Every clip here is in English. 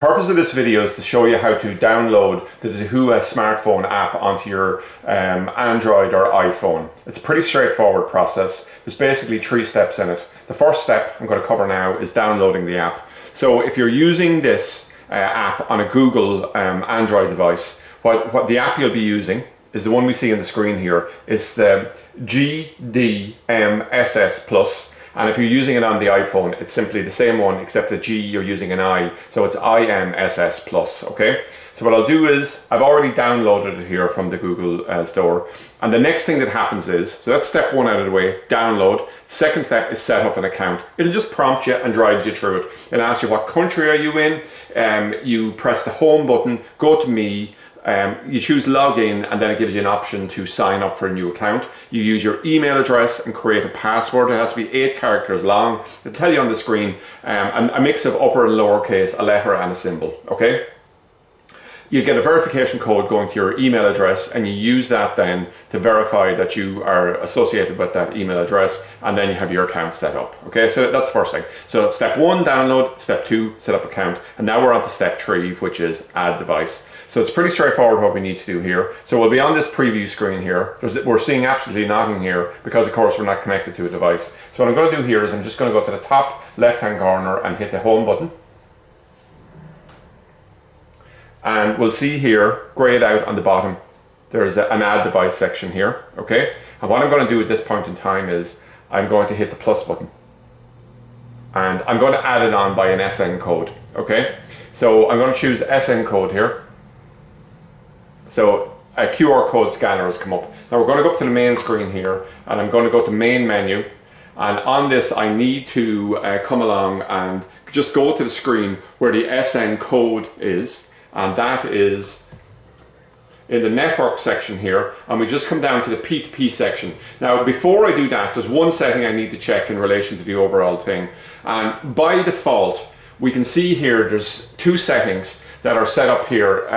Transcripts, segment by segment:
The purpose of this video is to show you how to download the Dahua smartphone app onto your Android or iPhone. It's a pretty straightforward process. There's basically 3 steps in it. The first step I'm going to cover now is downloading the app. So if you're using this app on a Google Android device, what the app you'll be using is the one we see on the screen here. It's the gDMSS Plus. And if you're using it on the iPhone, it's simply the same one, except the G you're using an I, so it's iDMSS Plus, okay? So what I'll do is, I've already downloaded it here from the Google store, and the next thing that happens is, so that's step 1 out of the way, download. Second step is set up an account. It'll just prompt you and drives you through it. It'll ask you what country are you in, you press the home button, go to me, you choose login, and then it gives you an option to sign up for a new account. You use your email address and create a password. It has to be 8 characters long. It'll tell you on the screen a mix of upper and lowercase, a letter and a symbol, okay? You get a verification code going to your email address, and you use that then to verify that you are associated with that email address, and then you have your account set up. Okay, so that's the first thing. So step 1, download. Step 2, set up account. And now we're on to step 3, which is add device. So it's pretty straightforward what we need to do here. So we'll be on this preview screen here. We're seeing absolutely nothing here because of course we're not connected to a device. So what I'm going to do here is I'm just going to go to the top left hand corner and hit the home button. And we'll see here, grayed out on the bottom, there's an add device section here, okay? And what I'm going to do at this point in time is I'm going to hit the plus button. And I'm going to add it on by an SN code, okay? So I'm going to choose SN code here. So a QR code scanner has come up. Now we're going to go up to the main screen here, and I'm going to go to main menu. And on this, I need to come along and just go to the screen where the SN code is. And that is in the network section here, and we just come down to the P2P section. Now before I do that, there's one setting I need to check in relation to the overall thing, and by default we can see here there's 2 settings that are set up here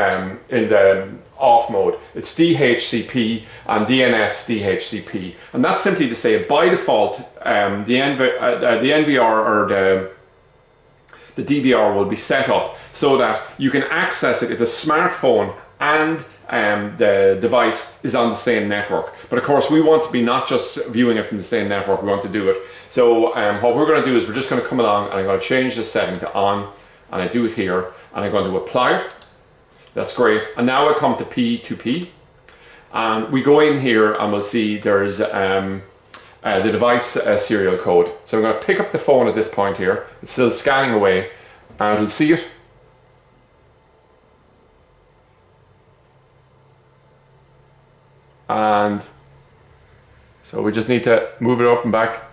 in the off mode. It's DHCP and DNS DHCP, and that's simply to say by default the NVR or the DVR will be set up so that you can access it if the smartphone and the device is on the same network. But of course we want to be not just viewing it from the same network, we want to do it. So what we're going to do is we're just going to come along and I'm going to change the setting to on, and I do it here, and I'm going to apply it. That's great. And now I come to P2P, and we go in here and we'll see there's the device serial code. So I'm going to pick up the phone at this point here. It's still scanning away, and it'll see it. And so we just need to move it up and back,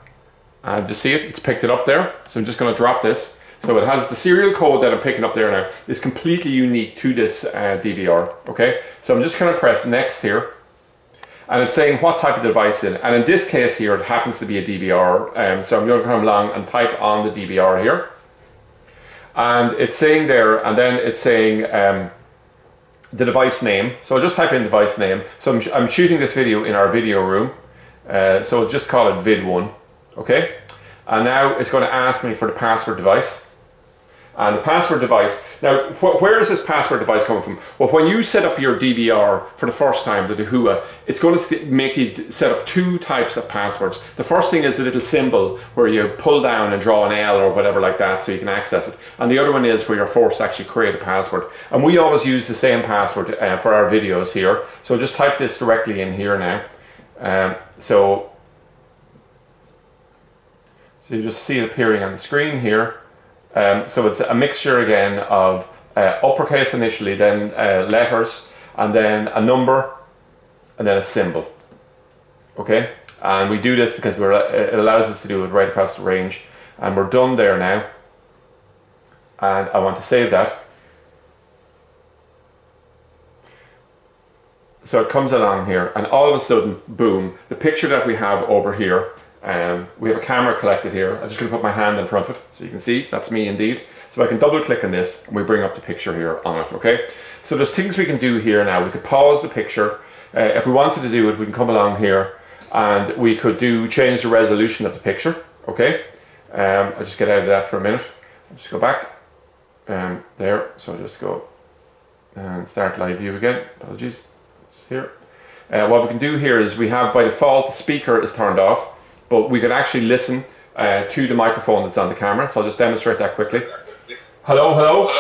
and just see it. It's picked it up there. So I'm just going to drop this. So it has the serial code that I'm picking up there now. It's completely unique to this DVR. Okay. So I'm just going to press next here. And it's saying what type of device in, and in this case here it happens to be a DVR, so I'm going to come along and type on the DVR here, and it's saying there, and then it's saying the device name. So I'll just type in device name. So I'm shooting this video in our video room, so I'll just call it vid1, okay? And now it's going to ask me for the password device. And the password device, now where is this password device coming from? Well, when you set up your DVR for the first time, the Dahua, it's going to make you set up 2 types of passwords. The first thing is the little symbol where you pull down and draw an L or whatever like that so you can access it. And the other one is where you're forced to actually create a password. And we always use the same password for our videos here. So just type this directly in here now. So you just see it appearing on the screen here. So it's a mixture again of uppercase initially, then letters, and then a number, and then a symbol. Okay, and we do this because it allows us to do it right across the range, and we're done there now. And I want to save that. So it comes along here, and all of a sudden, boom! The picture that we have over here. We have a camera collected here. I'm just going to put my hand in front of it so you can see that's me indeed. So I can double click on this and we bring up the picture here on it, okay? So there's things we can do here now. We could pause the picture. If we wanted to do it, we can come along here and we could change the resolution of the picture, okay? I'll just get out of that for a minute. I'll just go back. there. So I'll just go and start live view again. Apologies. It's here. What we can do here is we have by default the speaker is turned off, but we can actually listen to the microphone that's on the camera. So I'll just demonstrate that quickly. Hello, hello.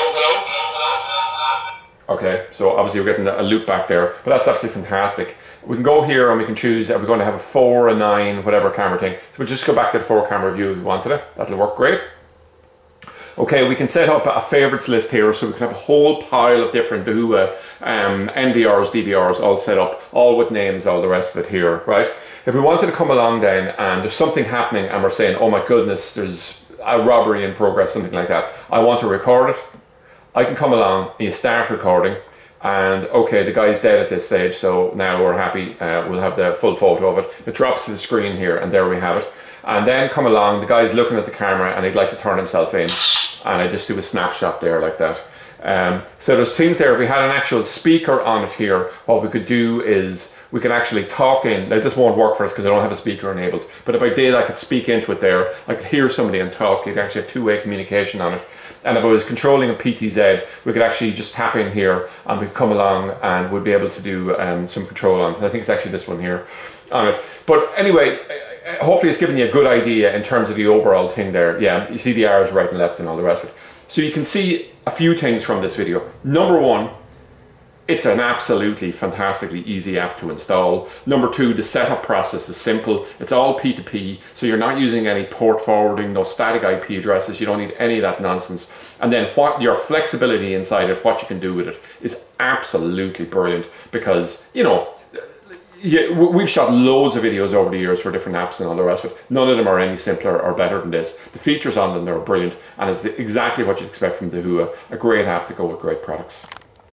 Okay, so obviously we're getting a loop back there, but that's absolutely fantastic. We can go here and we can choose, are we going to have a 4, a 9, whatever camera thing. So we'll just go back to the 4 camera view if we wanted it. That'll work great. Okay, we can set up a favorites list here, so we can have a whole pile of different Dahua NVRs, DVRs all set up, all with names, all the rest of it here, right? If we wanted to come along then and there's something happening and we're saying, oh my goodness, there's a robbery in progress, something like that, I want to record it, I can come along, you start recording, and okay, the guy's dead at this stage, so now we're happy, we'll have the full photo of it. It drops to the screen here, and there we have it. And then come along, the guy's looking at the camera and he'd like to turn himself in, and I just do a snapshot there like that. So there's things there. If we had an actual speaker on it here, what we could do is we could actually talk in. Now this won't work for us because I don't have a speaker enabled, but if I did, I could speak into it there. I could hear somebody and talk. You could actually have two-way communication on it. And if I was controlling a PTZ, we could actually just tap in here and we could come along and we'd be able to do some control on it. I think it's actually this one here on it. But anyway, hopefully it's given you a good idea in terms of the overall thing there. Yeah, you see the R's right and left and all the rest of it. So you can see a few things from this video. Number one, it's an absolutely fantastically easy app to install. Number two, the setup process is simple. It's all P2P, so you're not using any port forwarding, no static IP addresses. You don't need any of that nonsense. And then what your flexibility inside it, what you can do with it, is absolutely brilliant because, you know, we've shot loads of videos over the years for different apps and all the rest of it. None of them are any simpler or better than this. The features on them are brilliant, and it's exactly what you'd expect from Dahua. A great app to go with great products.